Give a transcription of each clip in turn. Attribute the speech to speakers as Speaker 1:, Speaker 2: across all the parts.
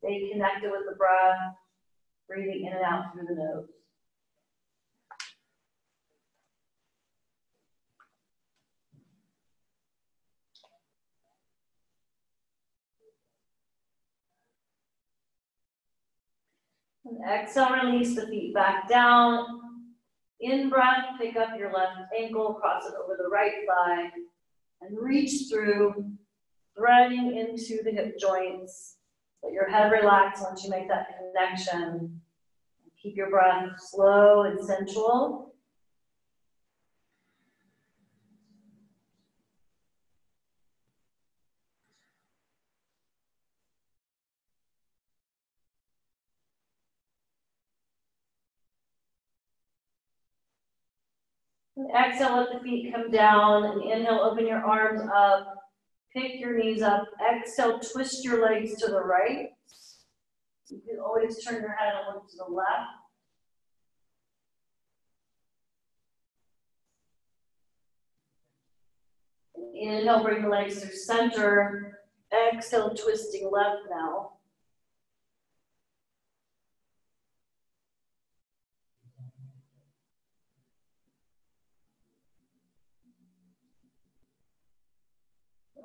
Speaker 1: Stay connected with the breath, breathing in and out through the nose. And exhale, release the feet back down. In breath, pick up your left ankle, cross it over the right thigh, and reach through, threading into the hip joints. Let your head relax once you make that connection. Keep your breath slow and sensual. And exhale, let the feet come down, and inhale, open your arms up, pick your knees up. Exhale, twist your legs to the right. You can always turn your head and look to the left. Inhale, bring the legs through center. Exhale, twisting left now.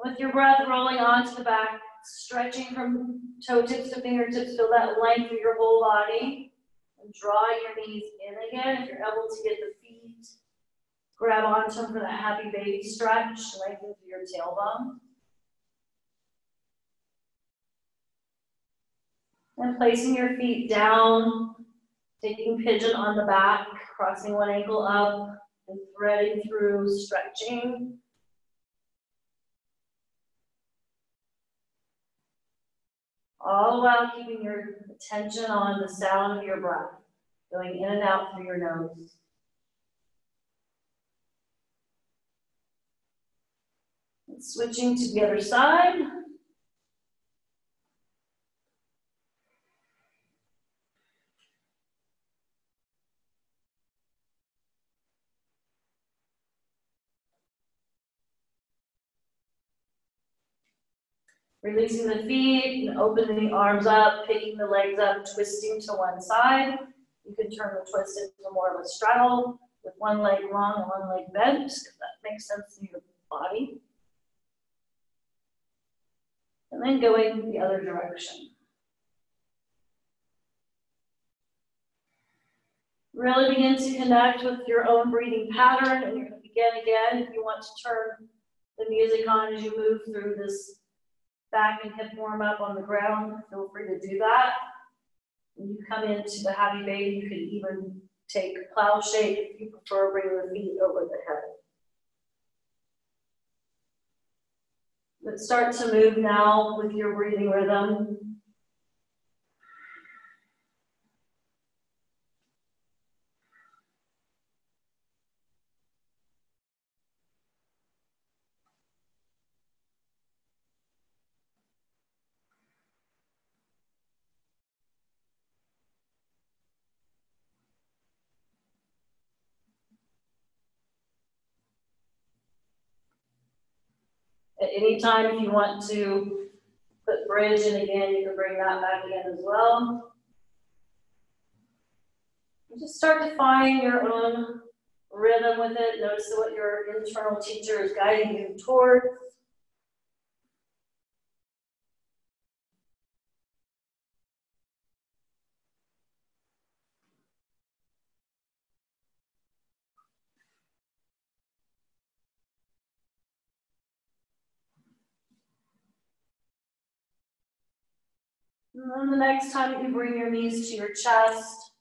Speaker 1: With your breath rolling onto the back, stretching from toe tips to fingertips, feel that length of your whole body. And draw your knees in again. If you're able to get the feet, grab onto them for that happy baby stretch, lengthen through your tailbone. And placing your feet down, taking pigeon on the back, crossing one ankle up, and threading through, stretching. All the while keeping your attention on the sound of your breath, going in and out through your nose. And switching to the other side. Releasing the feet and opening the arms up, picking the legs up, twisting to one side. You can turn the twist into more of a straddle with one leg long and one leg bent, if that makes sense in your body. And then going the other direction. Really begin to connect with your own breathing pattern, and you're going to begin again. If you want to turn the music on as you move through this back and hip warm up on the ground, feel free to do that. When you come into the happy baby, you can even take plow shape if you prefer, bring the feet over the head. Let's start to move now with your breathing rhythm. At any time, if you want to put bridge in again, you can bring that back in as well. And just start to find your own rhythm with it. Notice what your internal teacher is guiding you towards. And then the next time you bring your knees to your chest,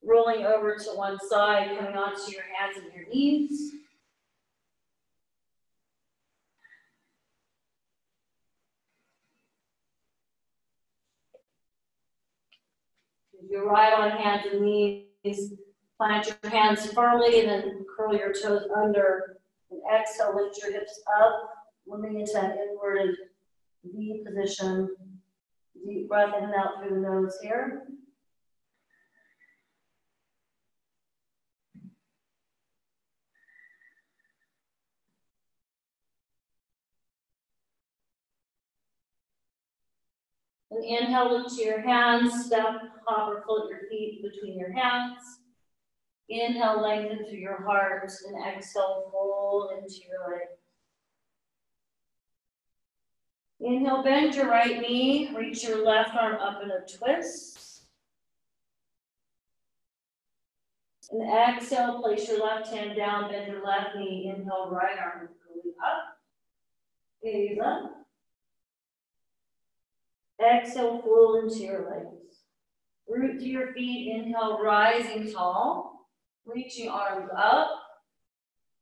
Speaker 1: rolling over to one side, coming onto your hands and your knees. As you ride on hands and knees, plant your hands firmly and then curl your toes under. And exhale, lift your hips up, moving into that inverted V position. Deep breath in and out through the nose here. And inhale, look to your hands, step, hop, or float your feet between your hands. Inhale, lengthen through your heart, and exhale, fold into your legs. Inhale, bend your right knee, reach your left arm up in a twist. And exhale, place your left hand down, bend your left knee, inhale, right arm going up. Gaze up. Exhale, fold into your legs. Root to your feet, inhale, rising tall, reaching arms up.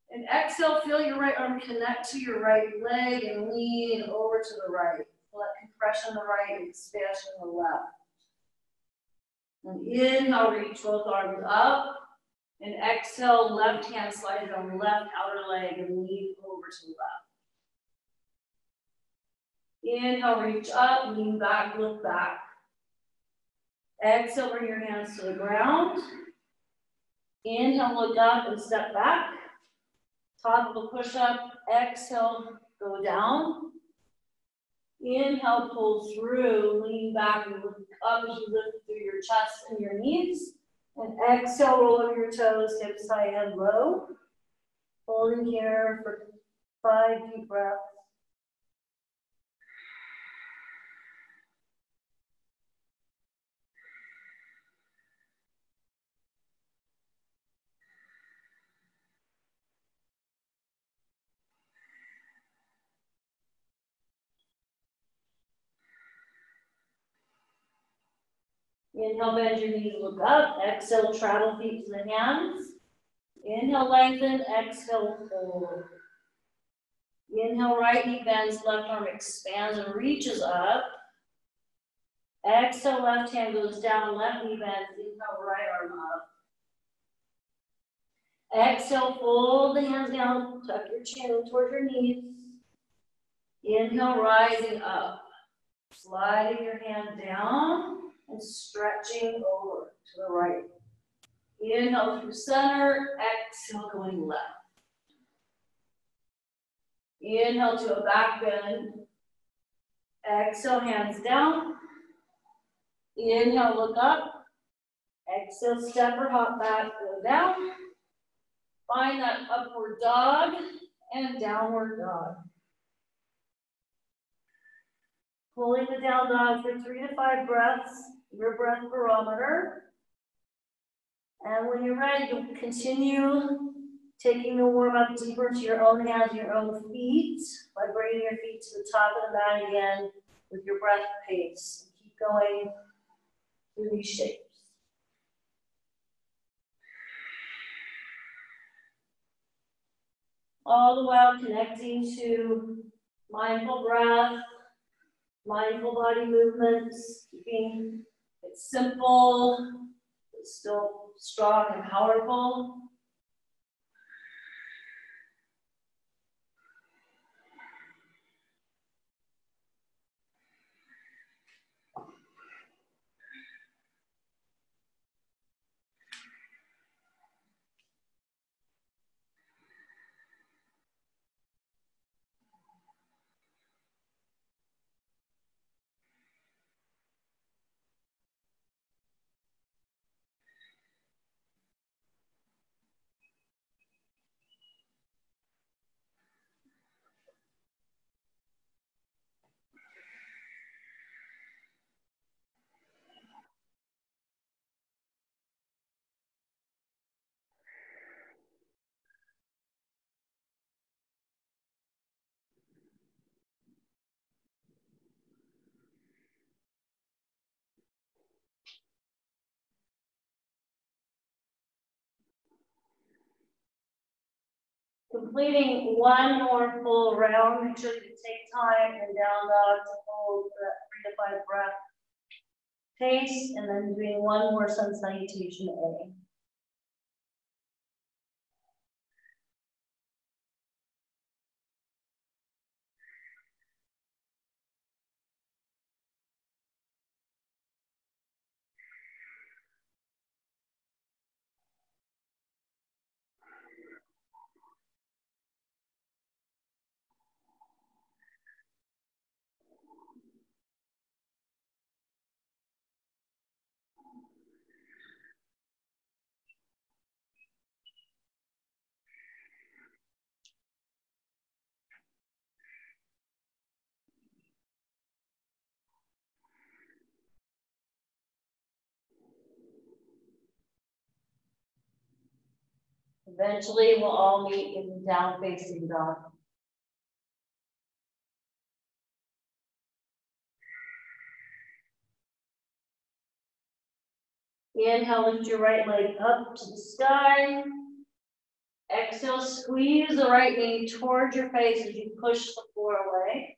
Speaker 1: And exhale, feel your right arm connect to your right leg and lean over to the right. Let compression on the right, expansion on the left. And inhale, reach both arms up. And exhale, left hand slides on left outer leg and lean over to the left. Inhale, reach up, lean back, look back. Exhale, bring your hands to the ground. Inhale, look up and step back. Top of a push-up. Exhale, go down. Inhale, pull through, lean back and look up as you lift through your chest and your knees. And exhale, roll over your toes, hips high and low. Holding here for 5 deep breaths. Inhale, bend your knees, look up. Exhale, travel feet to the hands. Inhale, lengthen. Exhale, fold. Inhale, right knee bends, left arm expands and reaches up. Exhale, left hand goes down, left knee bends. Inhale, right arm up. Exhale, fold the hands down, tuck your chin towards your knees. Inhale, rising up. Sliding your hand down and stretching over to the right. Inhale through center, exhale going left. Inhale to a back bend. Exhale, hands down. Inhale, look up. Exhale, step or hop back, go down. Find that upward dog and downward dog. Pulling the down dog for 3 to 5 breaths, your breath barometer. And when you're ready, you'll continue taking the warm up deeper into your own hands, your own feet, by bringing your feet to the top of the mat again with your breath pace. Keep going through these shapes. All the while connecting to mindful breath, mindful body movements, keeping it simple, but still strong and powerful. Completing one more full round. Make sure you take time in down dog to hold that 3 to 5 breath pace, and then doing one more sun salutation A. Eventually, we'll all meet in down facing dog. Inhale, lift your right leg up to the sky. Exhale, squeeze the right knee towards your face as you push the floor away.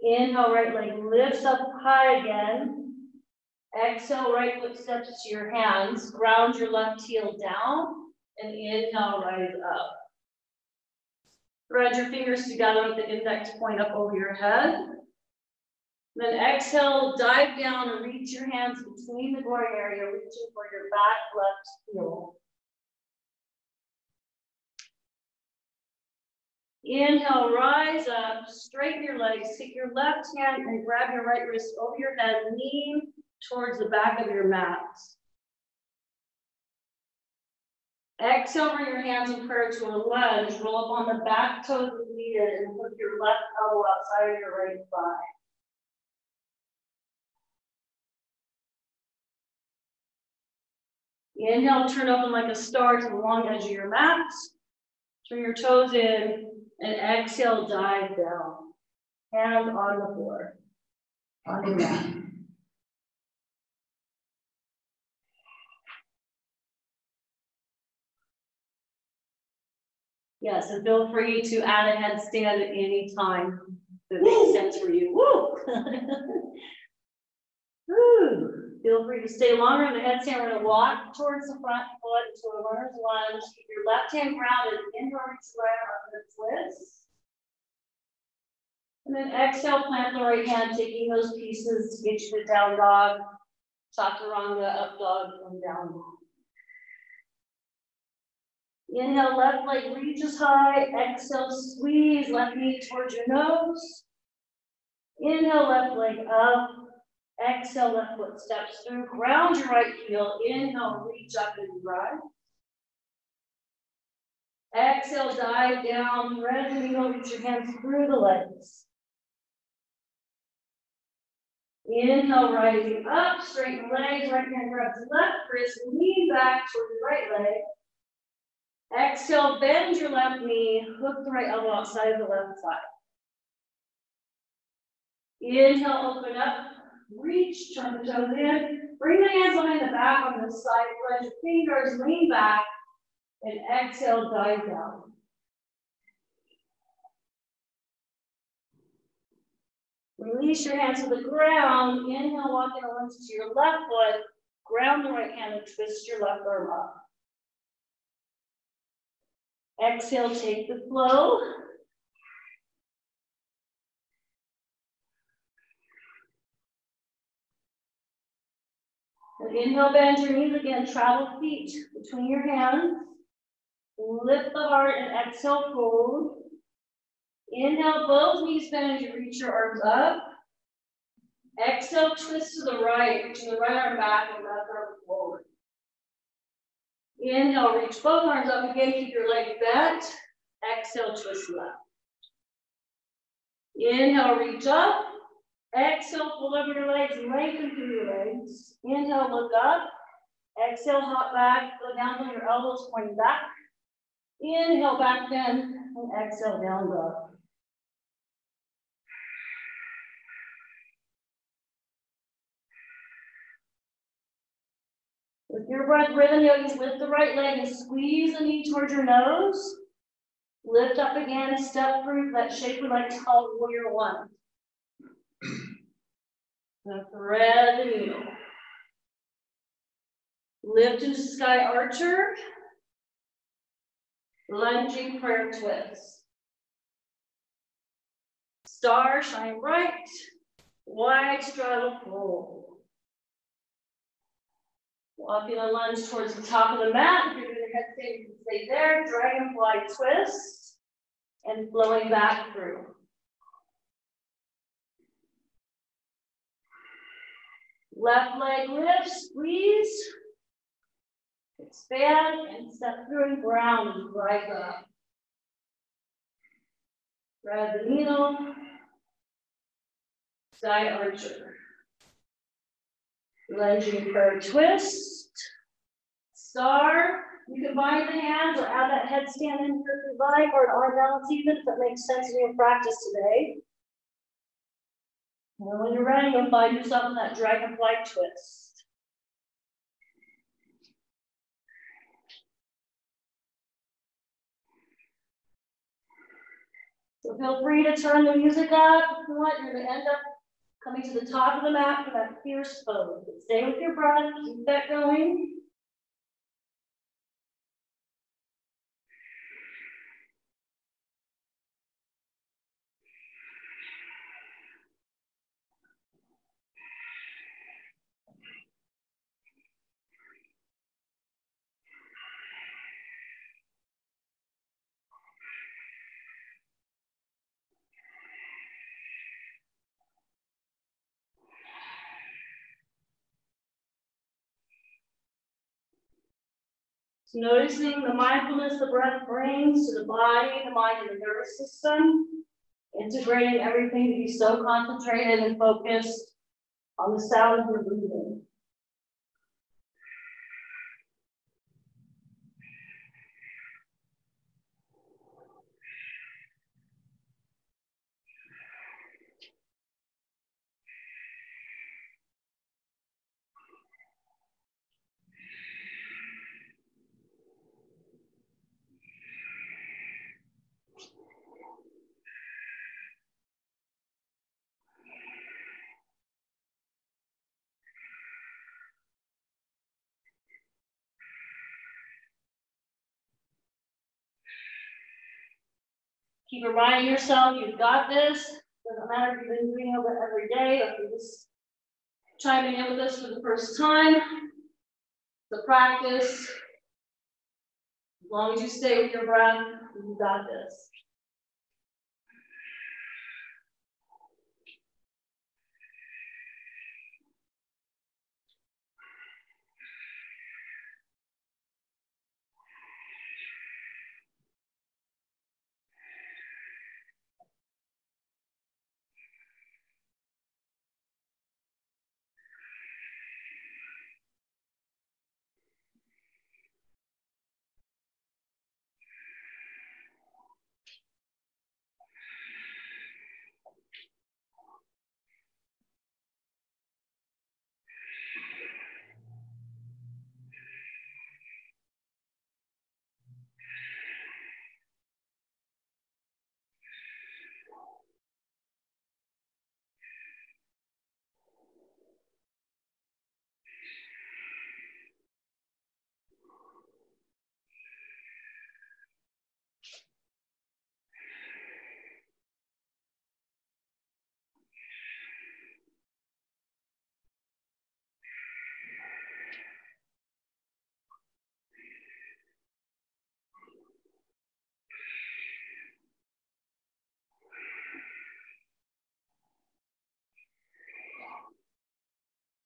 Speaker 1: Inhale, right leg lifts up high again. Exhale, right foot steps to your hands. Ground your left heel down. And inhale, rise up. Thread your fingers together with the index point up over your head. Then exhale, dive down and reach your hands between the groin area, reaching for your back left heel. Inhale, rise up, straighten your legs, take your left hand and grab your right wrist over your head, lean towards the back of your mat. Exhale, bring your hands in prayer to a lunge, roll up on the back toes as needed, and put your left elbow outside of your right thigh. Inhale, turn open like a star to the long edge of your mat. Turn your toes in, and exhale, dive down. Hands on the floor, on the mat. Yes, and feel free to add a headstand at any time that makes sense for you. Woo! Woo! Feel free to stay longer on the headstand. We're going to walk towards the front foot into a runner's lunge. Keep your left hand grounded. Inhale, reach the right arm up and twist. And then exhale, plant the right hand, taking those pieces to get you to down dog, chaturanga, up dog, and down dog. Inhale, left leg reaches high. Exhale, squeeze left knee towards your nose. Inhale, left leg up. Exhale, left foot steps through. Ground your right heel. Inhale, reach up and rise. Exhale, dive down. Thread the needle, reach your hands through the legs. Inhale, rising up, straighten legs, right hand grabs left wrist, lean back toward your right leg. Exhale, bend your left knee, hook the right elbow outside of the left thigh. Inhale, open up, reach, turn the toes in, bring the hands behind the back on the side, spread your fingers, lean back, and exhale, dive down. Release your hands to the ground. Inhale, walk in a lunge to your left foot. Ground the right hand and twist your left arm up. Exhale, take the flow. And inhale, bend your knees again. Travel feet between your hands. Lift the heart and exhale, fold. Inhale, both knees bend as you reach your arms up. Exhale, twist to the right, reaching the right arm back and left arm forward. Inhale, reach both arms up again, keep your leg bent. Exhale, twist left. Inhale, reach up. Exhale, fold over your legs, lengthen through your legs. Inhale, look up. Exhale, hop back, go down on your elbows, pointing back. Inhale, back bend, and exhale, down dog. With your breath rhythm, yogis, lift the right leg and squeeze the knee towards your nose. Lift up again, step through that shape we like to call warrior one. Now thread the needle. Lift into sky archer. Lunging prayer twist. Star shine bright. Wide straddle fold. Walking a lunge towards the top of the mat. If you're doing a headstand, you can stay there. Dragonfly twist. And flowing back through. Left leg lift, squeeze. Expand and step through and ground and rise up. Thread the needle. Sky archer. Lunging prayer twist. Star. You can bind the hands or add that headstand in here if you like, or an arm balance even, if that makes sense in your practice today. And when you're ready, you'll find yourself in that dragonfly twist. So feel free to turn the music up if you want. You're going to end up coming to the top of the mat for that fierce pose. But stay with your breath, keep that going. So noticing the mindfulness the breath brings to the body, the mind, and the nervous system, integrating everything to be so concentrated and focused on the sound of your breathing. Keep reminding yourself you've got this. Doesn't matter if you've been doing it every day or if you're just chiming in with us for the first time. The practice, as long as you stay with your breath, you've got this.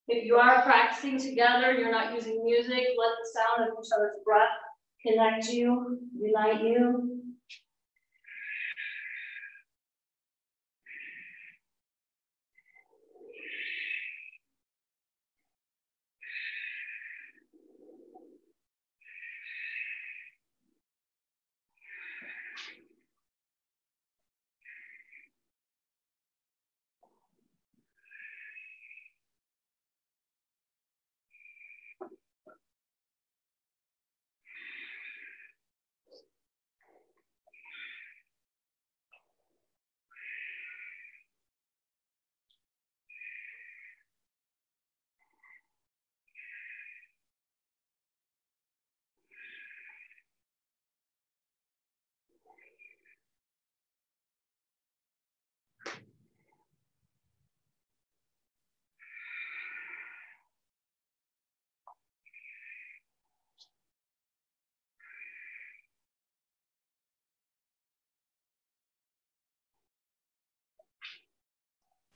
Speaker 1: If you are practicing together, you're not using music, let the sound of each other's breath connect you, unite you.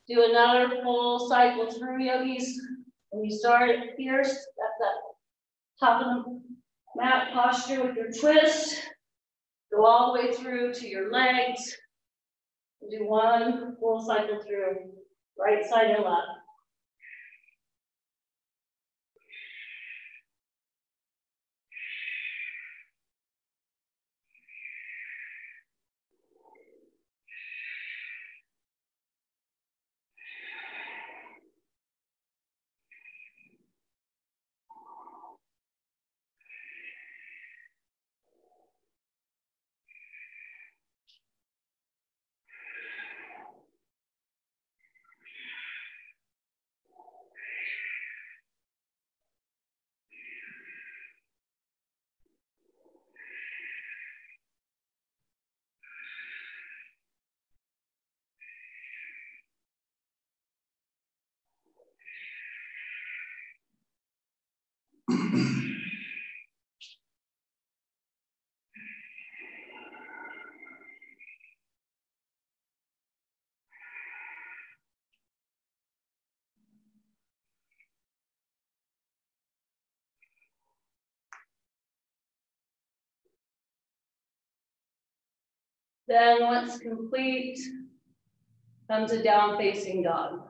Speaker 1: Do another full cycle through, yogis. When you start at fierce, at the top of the mat posture with your twist, go all the way through to your legs. Do one full cycle through, right side and left. Then once complete, come to down facing dog.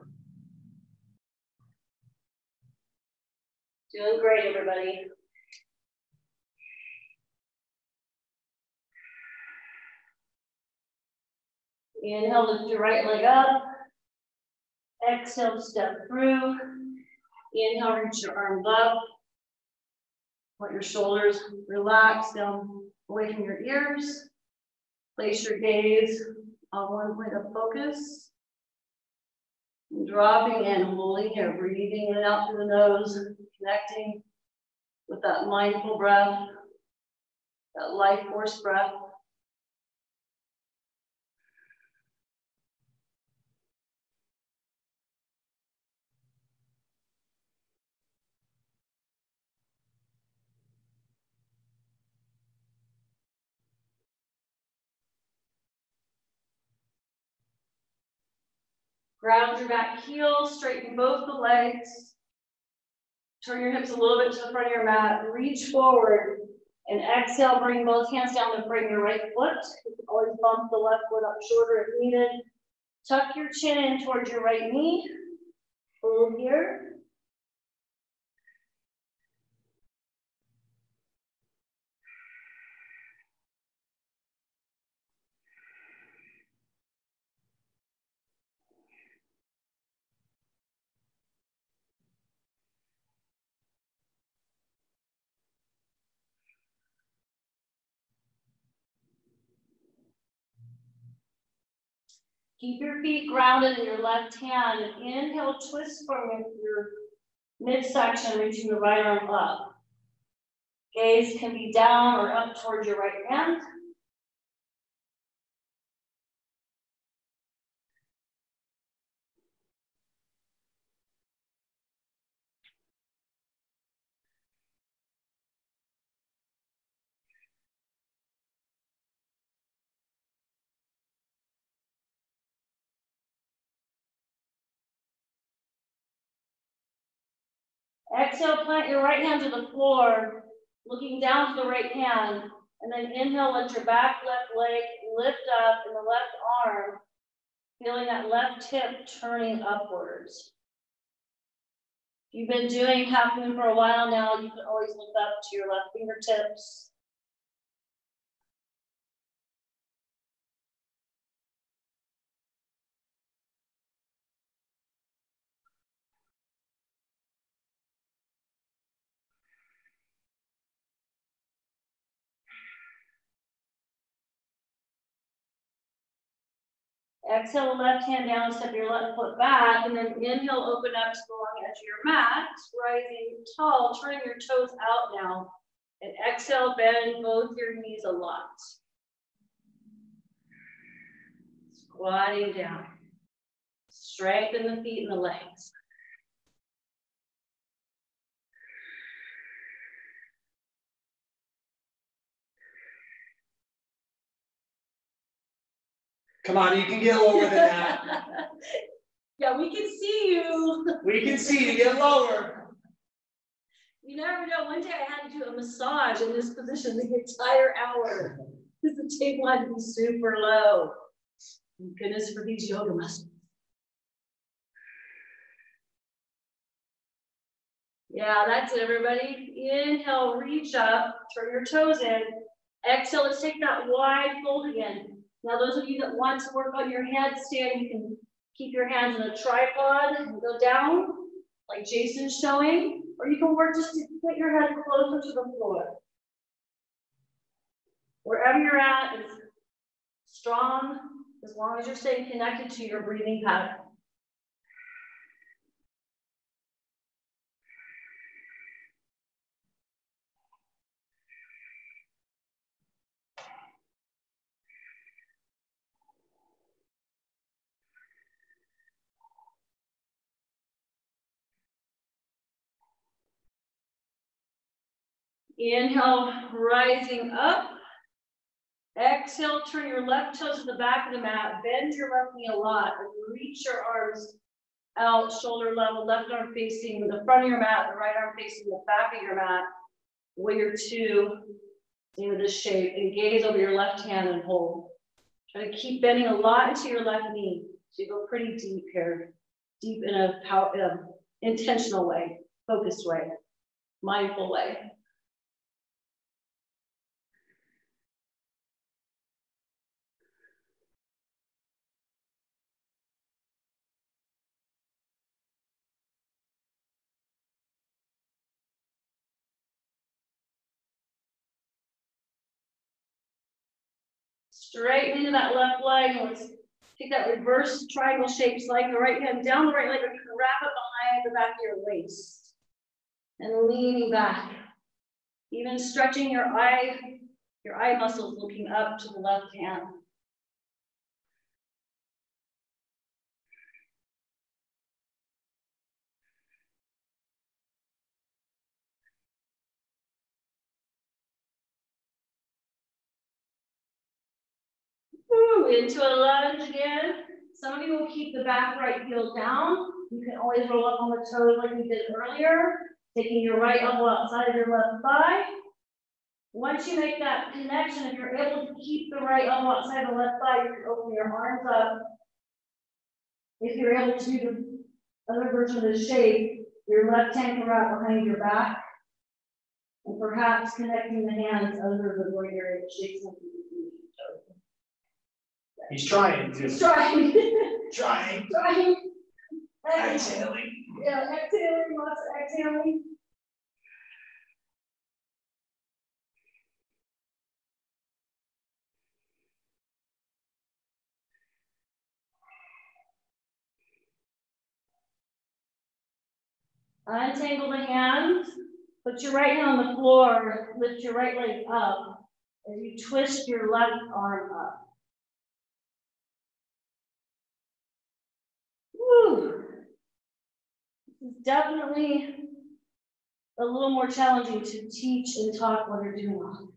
Speaker 1: Doing great, everybody. Inhale, lift your right leg up. Exhale, step through. Inhale, reach your arms up. Let your shoulders relax down away from your ears. Place your gaze on one point of focus. And dropping in, holding here, breathing in and out through the nose, connecting with that mindful breath, that life force breath. Ground your back heel, straighten both the legs. Turn your hips a little bit to the front of your mat. Reach forward and exhale, bring both hands down to bring your right foot. You can always bump the left foot up shorter if needed. Tuck your chin in towards your right knee. Hold here. Keep your feet grounded in your left hand. Inhale, twist from your midsection, reaching the right arm up. Gaze can be down or up towards your right hand. Exhale, plant your right hand to the floor, looking down to the right hand, and then inhale, let your back left leg lift up in the left arm, feeling that left hip turning upwards. If you've been doing half moon for a while now, you can always look up to your left fingertips. Exhale, left hand down, step your left foot back, and then inhale, open up to the long edge of your mat, rising tall, turning your toes out now. And exhale, bend both your knees a lot. Squatting down. Strengthen the feet and the legs.
Speaker 2: Come on, you can get lower than that.
Speaker 1: Yeah, we can see you.
Speaker 2: We can see you, get lower.
Speaker 1: You never know. One day I had to do a massage in this position the entire hour because the table had to be super low. Thank goodness for these yoga muscles. Yeah, that's it, everybody. Inhale, reach up, turn your toes in. Exhale, let's take that wide fold again. Now, those of you that want to work on your headstand, you can keep your hands in a tripod and go down, like Jason's showing, or you can work just to put your head closer to the floor. Wherever you're at is strong, as long as you're staying connected to your breathing pattern. Inhale, rising up. Exhale, turn your left toes to the back of the mat. Bend your left knee a lot and reach your arms out, shoulder level, left arm facing the front of your mat, the right arm facing the back of your mat. Warrior two, in this shape, and gaze over your left hand and hold. Try to keep bending a lot into your left knee. So you go pretty deep here, deep in a intentional way, focused way, mindful way. Straighten into that left leg. Let's take that reverse triangle shape. Slide the right hand down the right leg, or you can wrap it behind the back of your waist. And leaning back. Even stretching your eye muscles looking up to the left hand. Into a lunge again. Some of you will keep the back right heel down. You can always roll up on the toes like we did earlier, taking your right elbow outside of your left thigh. Once you make that connection, if you're able to keep the right elbow outside the left thigh, you can open your arms up. If you're able to do the other version of the shape, your left hand can wrap behind your back, and perhaps connecting the hands under the warrior shape.
Speaker 2: He's trying to.
Speaker 1: He's trying.
Speaker 2: Trying.
Speaker 1: Trying.
Speaker 2: Exhaling.
Speaker 1: Yeah, exhaling, lots of exhaling. Untangle the hands. Put your right hand on the floor. Lift your right leg up as you twist your left arm up. Woo. This is definitely a little more challenging to teach and talk when you're doing wrong.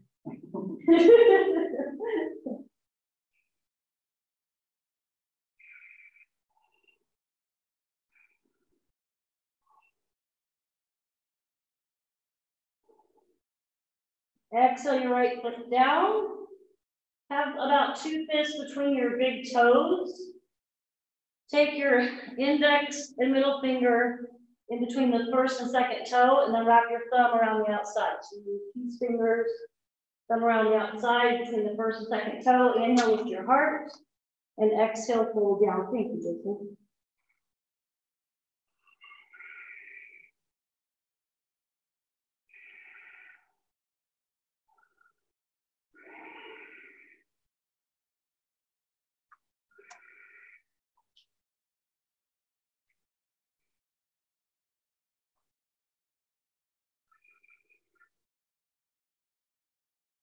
Speaker 1: Exhale your right foot down. Have about 2 fists between your big toes. Take your index and middle finger in between the first and second toe, and then wrap your thumb around the outside. So you use fingers, thumb around the outside between the first and second toe. Inhale, lift your heart, and exhale, fold down. Thank you, Jason.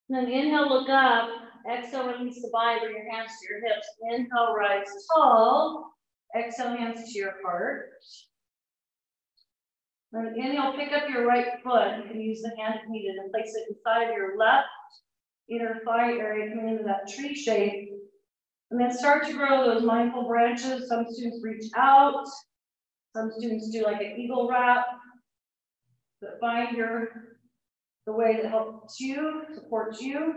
Speaker 1: And then inhale, look up. Exhale, release the body, bring your hands to your hips. Inhale, rise tall. Exhale, hands to your heart. Then inhale, pick up your right foot. You can use the hand if needed and place it inside of your left inner thigh area, coming into that tree shape. And then start to grow those mindful branches. Some students reach out. Some students do like an eagle wrap. But find the way that helps you, supports you.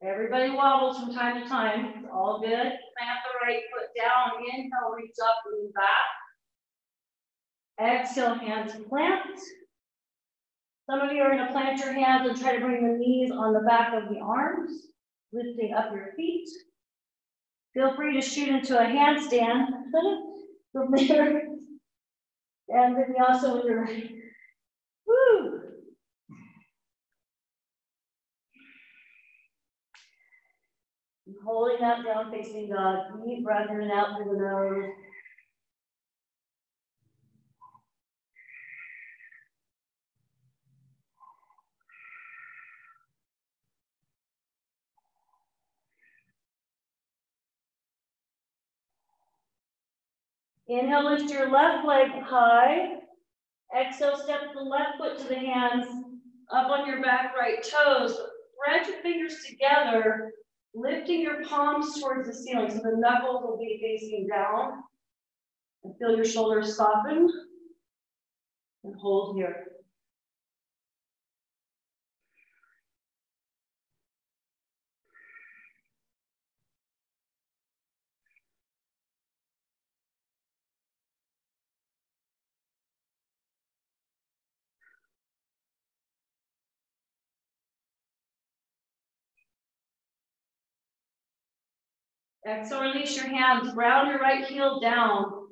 Speaker 1: Everybody wobbles from time to time. It's all good. Plant the right foot down. Inhale, reach up, lean back. Exhale, hands plant. Some of you are going to plant your hands and try to bring the knees on the back of the arms, lifting up your feet. Feel free to shoot into a handstand from there. And then also when you're ready. Woo! Holding that down, facing God. Deep breath in and out through the nose. Inhale, lift your left leg high. Exhale, step the left foot to the hands, up on your back right toes. Thread your fingers together, lifting your palms towards the ceiling. So the knuckles will be facing down. And feel your shoulders soften. And hold here. Exhale, release your hands, ground your right heel down.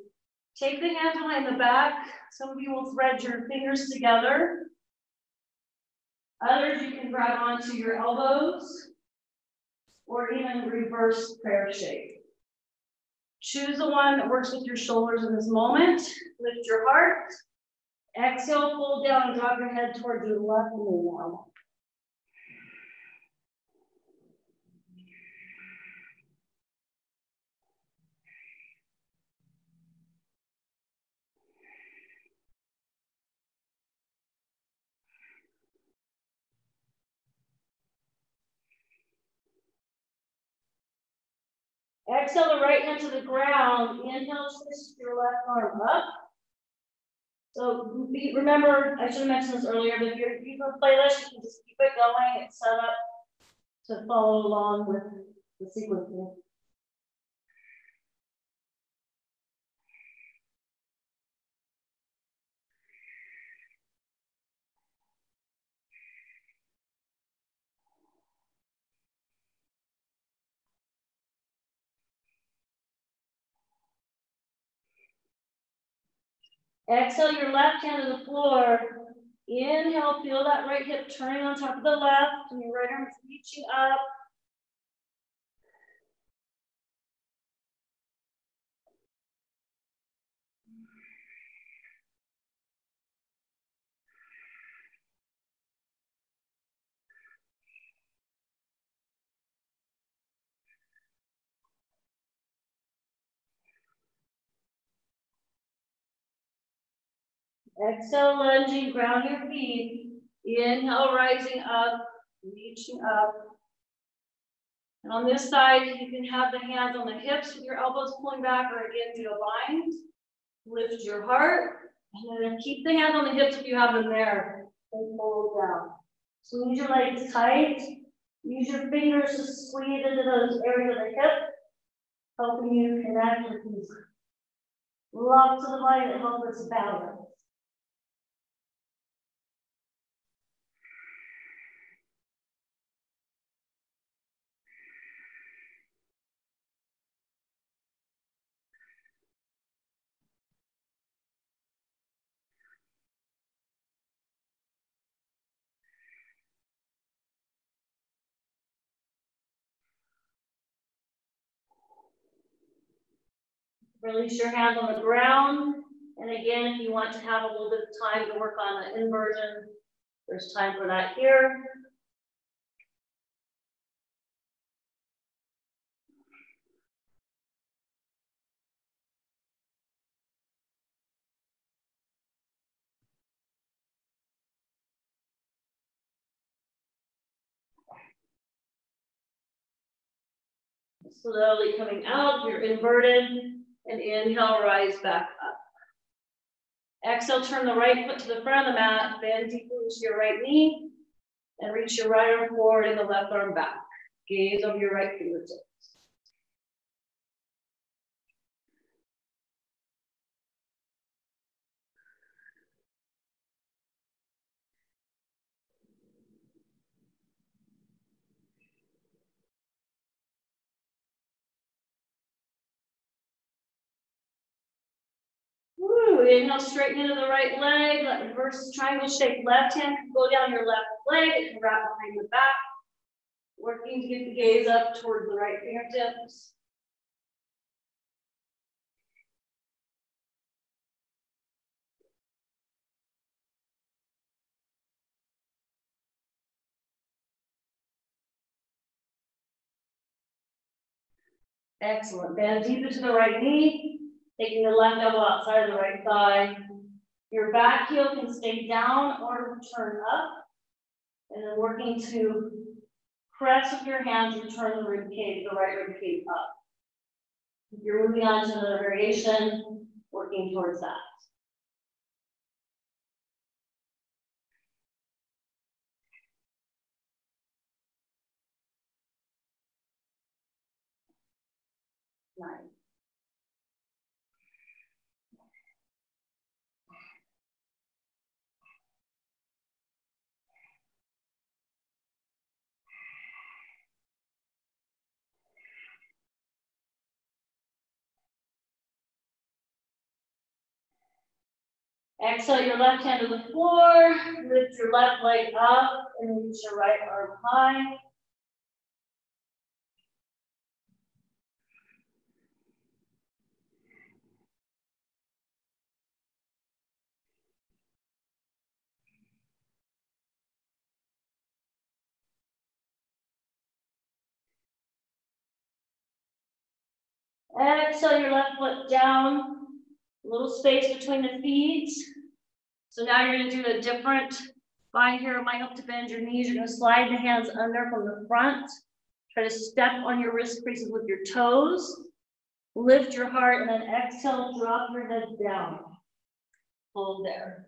Speaker 1: Take the hands behind the back. Some of you will thread your fingers together. Others, you can grab onto your elbows or even reverse prayer shape. Choose the one that works with your shoulders in this moment. Lift your heart. Exhale, fold down and drop your head towards your left knee now. Exhale the right hand to the ground. Inhale, twist your left arm up. So remember, I should have mentioned this earlier, but if you're using a playlist, you can just keep it going. It's set up to follow along with the sequencing. Exhale your left hand to the floor. Inhale, feel that right hip turning on top of the left, and your right arm is reaching up. Exhale, lunging, ground your feet. Inhale, rising up, reaching up. And on this side, you can have the hands on the hips with your elbows pulling back, or again, do a bind. Lift your heart, and then keep the hands on the hips if you have them there, and pull down. Squeeze your legs tight. Use your fingers to squeeze into those areas of the hip, helping you connect with these blocks of the body that help us balance. Release your hands on the ground. And again, if you want to have a little bit of time to work on an inversion, there's time for that here. Slowly coming out, you're inverted, and inhale, rise back up. Exhale, turn the right foot to the front of the mat, bend deeply into your right knee, and reach your right arm forward and the left arm back. Gaze over your right fingertips. Woo, inhale, straighten into the right leg, let reverse triangle shape. Left hand can go down your left leg, it can wrap behind the back. Working to get the gaze up towards the right fingertips. Excellent. Bend deep into the right knee. Taking the left elbow outside of the right thigh. Your back heel can stay down or turn up. And then working to press with your hands and turn the rib cage, the right rib cage up. If you're moving on to another variation, working towards that. Nice. Exhale your left hand to the floor, lift your left leg up and reach your right arm high. Exhale your left foot down, a little space between the feet. So now you're gonna do a different bind here. It might help to bend your knees. You're gonna slide the hands under from the front. Try to step on your wrist creases with your toes. Lift your heart and then exhale, drop your head down. Hold there.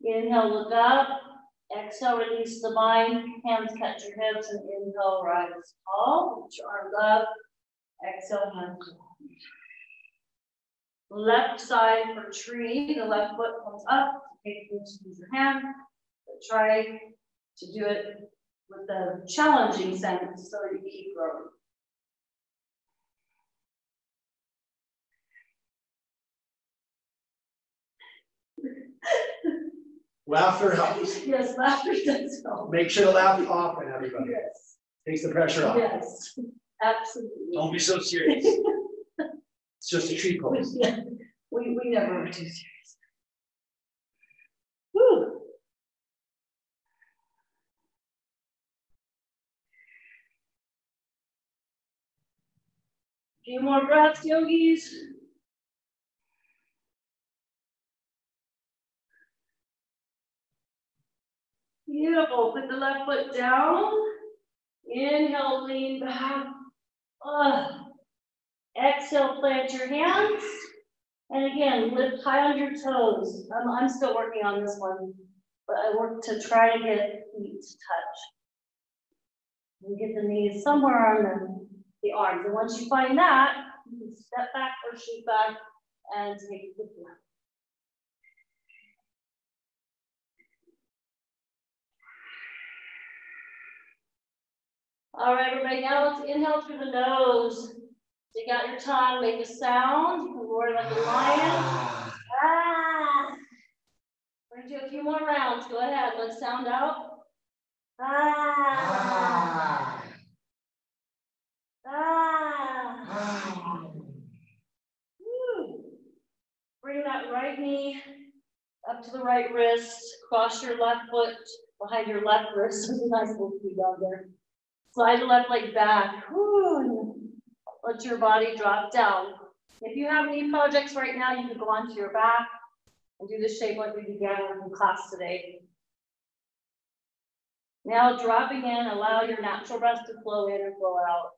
Speaker 1: Inhale, look up. Exhale, release the bind. Hands catch your hips and inhale, rise tall. Put your arms up. Exhale, hands down. Left side for tree. The left foot comes up. Take use your hand. But try to do it with a challenging sense so you keep growing.
Speaker 2: Laughter helps.
Speaker 1: Yes, laughter does help.
Speaker 2: Make sure to laugh often, everybody.
Speaker 1: Yes.
Speaker 2: Takes the pressure off.
Speaker 1: Yes, absolutely.
Speaker 2: Don't be so serious. It's just a tree pose.
Speaker 1: Yeah, we never were too serious. Woo. Few more breaths, yogis. Beautiful. Put the left foot down. Inhale, lean back. Exhale, plant your hands. And again, lift high on your toes. I'm still working on this one, but I work to try to get feet to touch. And get the knees somewhere on the arms. And once you find that, you can step back or shoot back and take the breath. All right, everybody, now let's inhale through the nose. Stick out your tongue, make a sound. You can roar like a lion. Ah. We're gonna do a few more rounds. Go ahead, let's sound out. Ah. Ah. Ah. Woo. Bring that right knee up to the right wrist. Cross your left foot behind your left wrist. There's a nice little feet down there. Slide the left leg back. Woo. Let your body drop down. If you have knee projects right now, you can go onto your back and do the shape like we began with in class today. Now dropping in, allow your natural breath to flow in and flow out.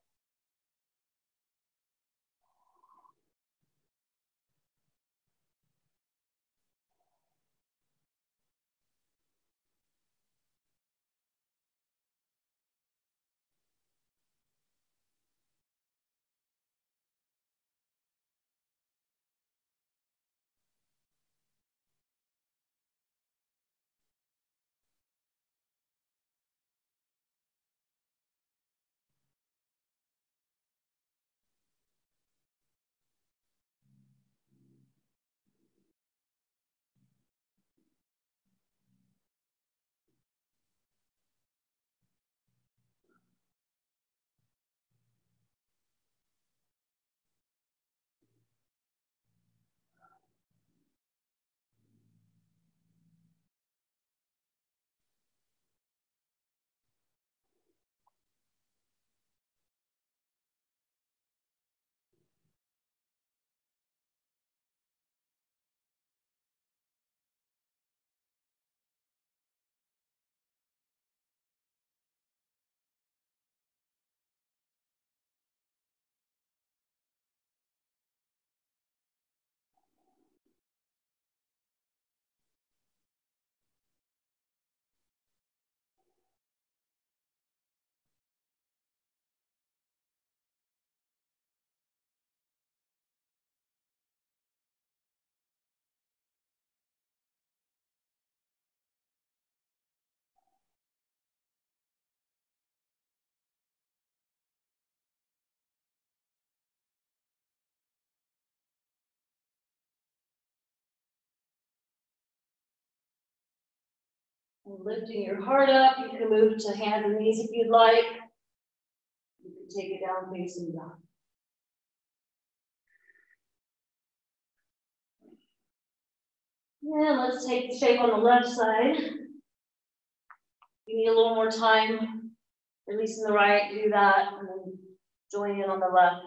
Speaker 1: And lifting your heart up, you can move to hands and knees if you'd like. You can take it down facing down. And let's take the shape on the left side. You need a little more time releasing the right, do that, and then join in on the left.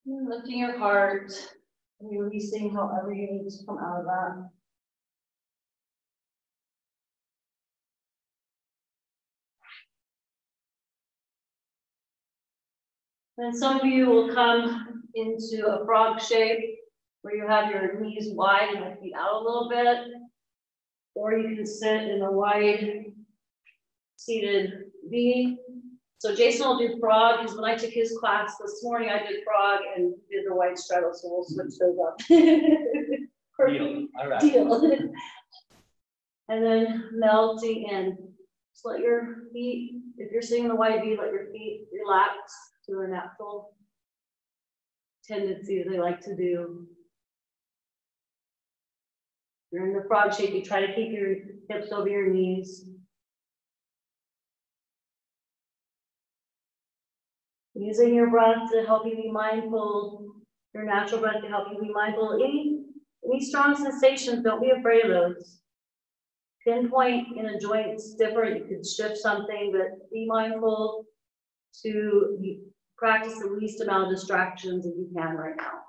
Speaker 1: And lifting your heart, and releasing however you need to come out of that. Then some of you will come into a frog shape where you have your knees wide and your feet out a little bit. Or you can sit in a wide seated V. So Jason will do frog, because when I took his class this morning, I did frog and did the wide straddle, so we'll switch those up.
Speaker 2: Deal. All right.
Speaker 1: Deal. And then melting in. Just let your feet, if you're sitting in the wide V, let your feet relax to their natural tendency they like to do. You're in the frog shape, you try to keep your hips over your knees. Using your breath to help you be mindful, your natural breath to help you be mindful. Any strong sensations, don't be afraid of those. Pinpoint in a joint is different, you could shift something, but be mindful to practice the least amount of distractions that you can right now.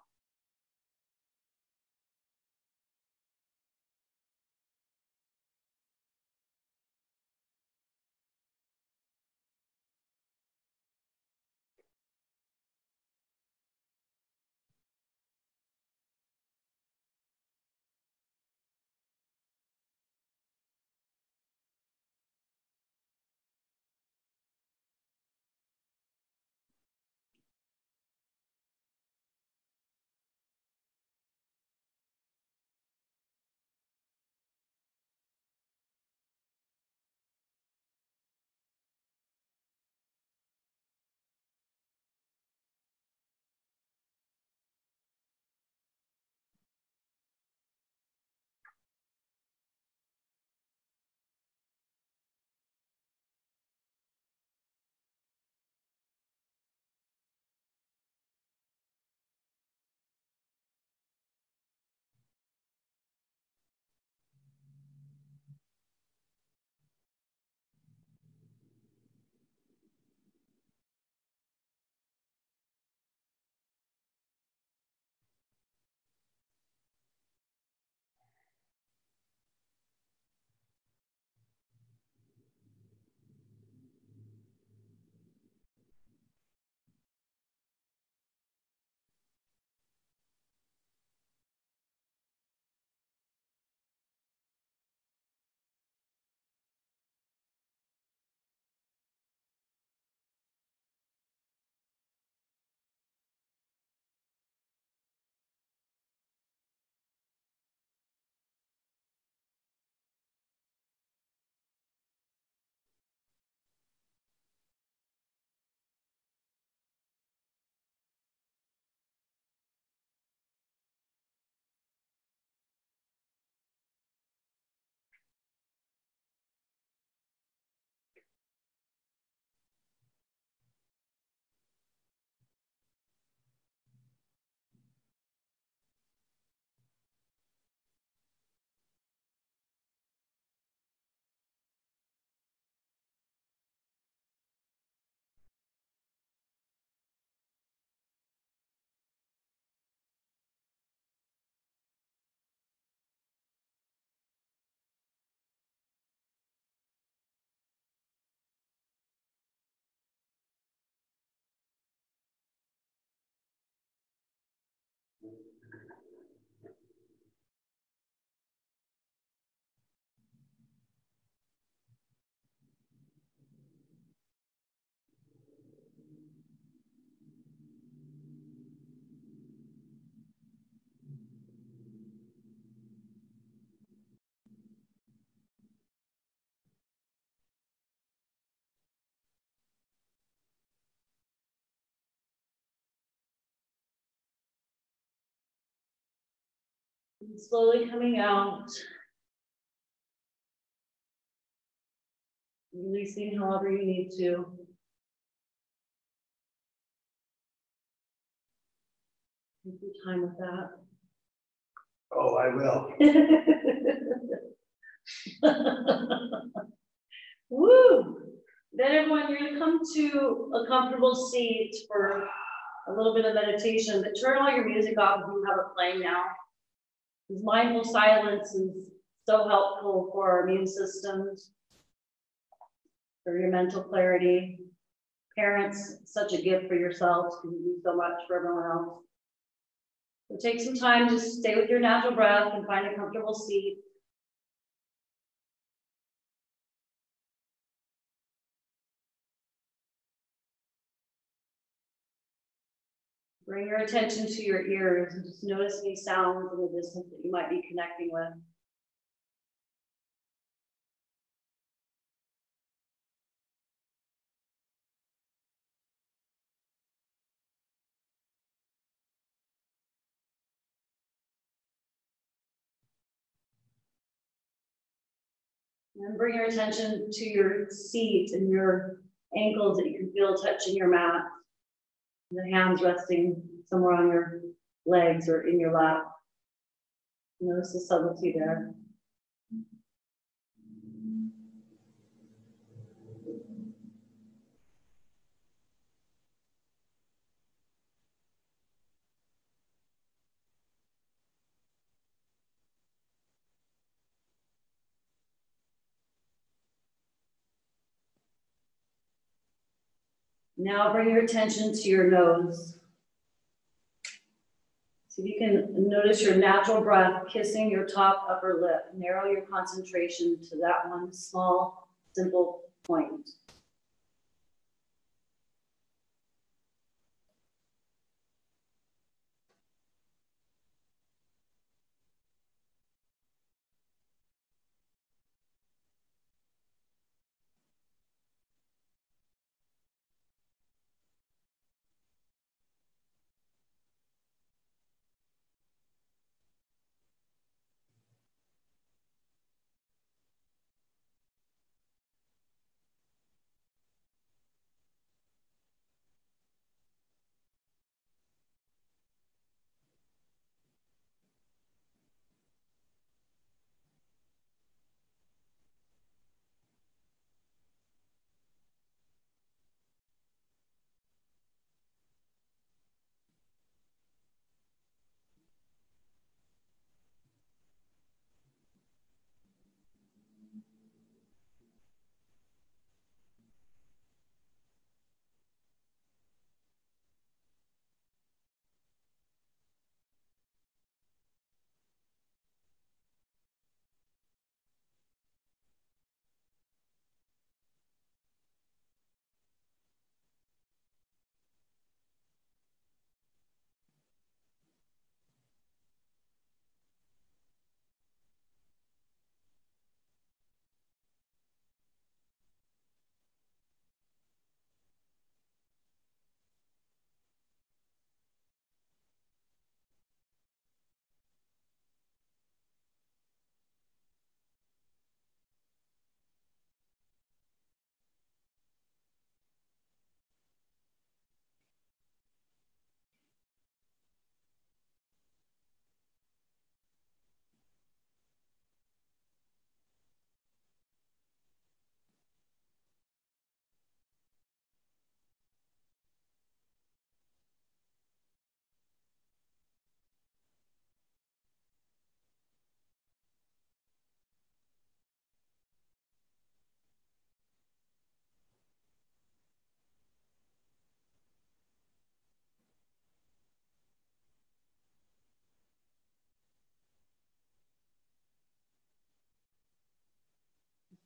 Speaker 1: And slowly coming out. Releasing however you need to. Take your time with that.
Speaker 2: Oh, I will.
Speaker 1: Woo! Then everyone, you're gonna come to a comfortable seat for a little bit of meditation, but turn all your music off if you have it playing now. Because mindful silence is so helpful for our immune systems, for your mental clarity. Parents, such a gift for yourselves because you do so much for everyone else. So take some time to stay with your natural breath and find a comfortable seat. Bring your attention to your ears and just notice any sounds in the distance that you might be connecting with. And bring your attention to your seat and your ankles that you can feel touching your mat. And the hands resting somewhere on your legs or in your lap. Notice the subtlety there. Now bring your attention to your nose. So you can notice your natural breath kissing your top upper lip. Narrow your concentration to that one small, simple point.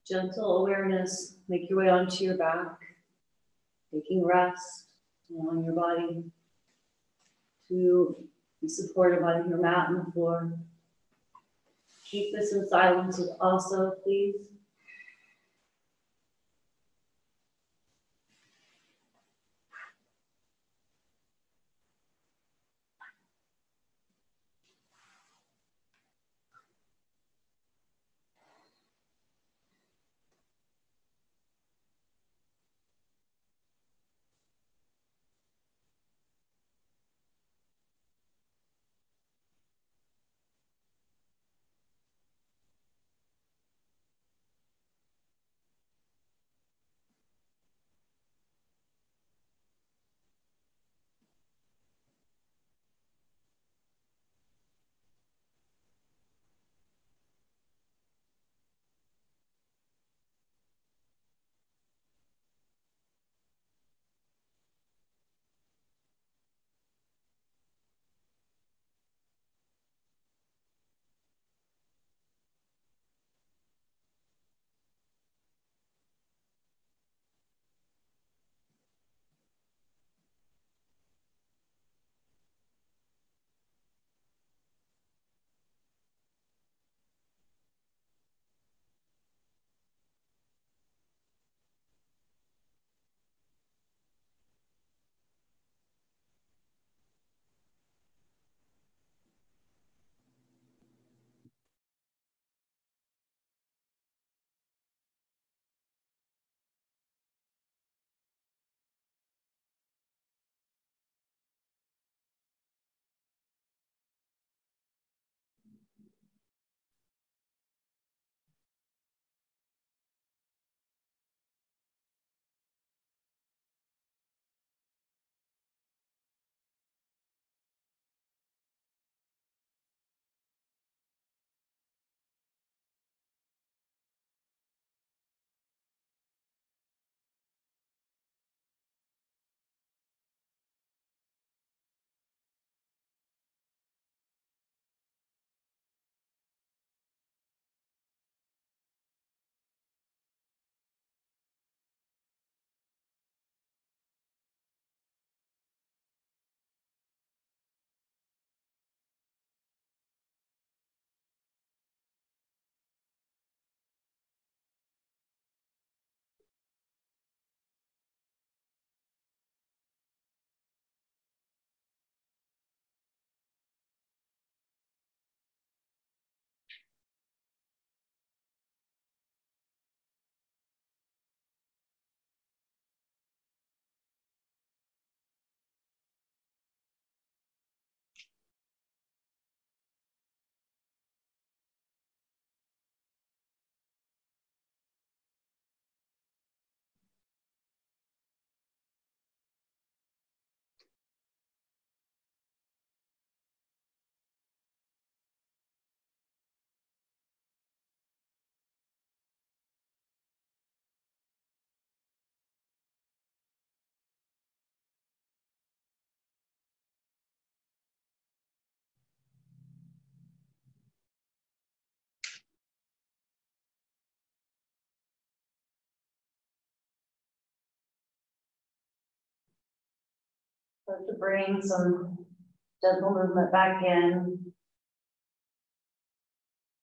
Speaker 1: Gentle awareness, make your way onto your back, taking rest, allowing your body to be supported by your mat and the floor. Keep this in silence with also, please. Start to bring some gentle movement back in.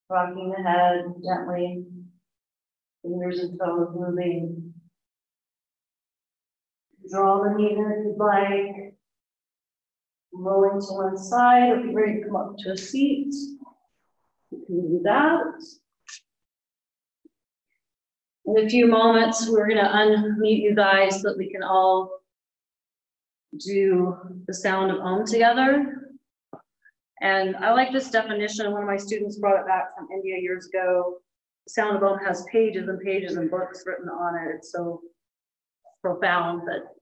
Speaker 1: Rocking the head gently. Fingers and toes moving. Draw the knee in if you'd like. Rolling to one side, or if you're ready to come up to a seat, you can do that. In a few moments, we're going to unmute you guys so that we can all do the sound of Om together. And I like this definition. One of my students brought it back from India years ago. The sound of Om has pages and pages and books written on it. It's so profound, but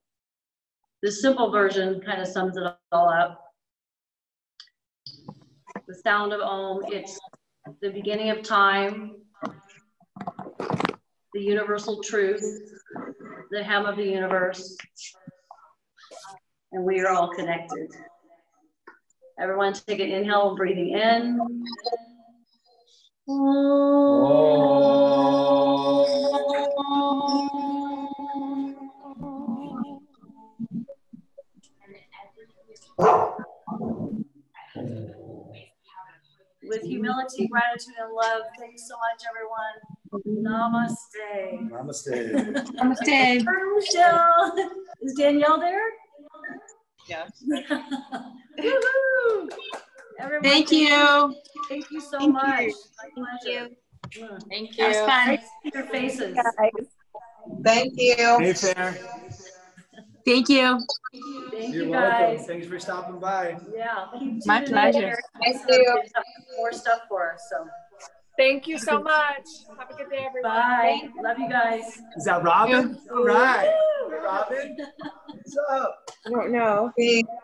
Speaker 1: this simple version kind of sums it all up. The sound of Om, it's the beginning of time, the universal truth, the hem of the universe, and we are all connected. Everyone take an inhale, breathing in. With humility, gratitude, and love, thanks so much, everyone. Namaste.
Speaker 2: Namaste.
Speaker 3: Namaste.
Speaker 1: Michelle. Is Danielle there?
Speaker 3: Yes.
Speaker 1: Woohoo! Everyone,
Speaker 3: Thank you.
Speaker 1: Thank you so
Speaker 3: Thank
Speaker 1: much.
Speaker 3: you.
Speaker 1: My pleasure.
Speaker 3: Thank you. That was fun.
Speaker 1: Nice to see your faces.
Speaker 4: Thank you.
Speaker 2: Hey, Fair.
Speaker 3: Thank you.
Speaker 1: Thank
Speaker 2: You're
Speaker 1: you
Speaker 2: welcome.
Speaker 1: guys.
Speaker 2: Thanks for stopping by.
Speaker 1: Yeah, keep
Speaker 3: My
Speaker 1: tuning in
Speaker 3: pleasure.
Speaker 1: here.
Speaker 4: Thank you.
Speaker 1: Kids have more stuff for us. So
Speaker 5: Thank you so much. Have a good day, everyone.
Speaker 1: bye. Love you guys.
Speaker 2: Is that Robin? All right.
Speaker 1: Woo!
Speaker 2: Hey, Robin. What's up?
Speaker 5: I don't know.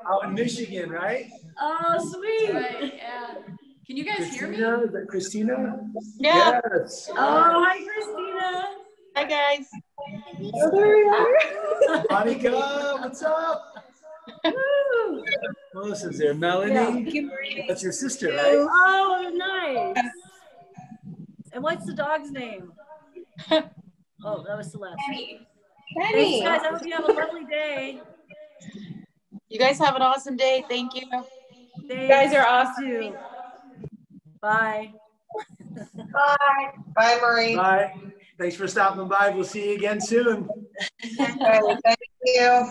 Speaker 2: Out in Michigan, right?
Speaker 1: Oh, sweet.
Speaker 6: Right, yeah. Can you guys hear me?
Speaker 2: Christina? Is that Christina?
Speaker 3: Yeah.
Speaker 2: Yes.
Speaker 1: Oh, hi, Christina.
Speaker 3: Hi, guys.
Speaker 5: Oh, there we are.
Speaker 2: Monica, what's up?
Speaker 1: Woo!
Speaker 2: Melissa's there. Melanie. That's your sister, right?
Speaker 1: Oh, nice. And what's the dog's name? Oh, that was Celeste. Thanks, guys. I hope you have a lovely day.
Speaker 3: You guys have an awesome day. Thank you.
Speaker 1: You
Speaker 5: guys are awesome.
Speaker 1: Bye.
Speaker 4: Bye. Bye, Marie.
Speaker 2: Bye. Thanks for stopping by. We'll see you again soon.
Speaker 4: Thank you.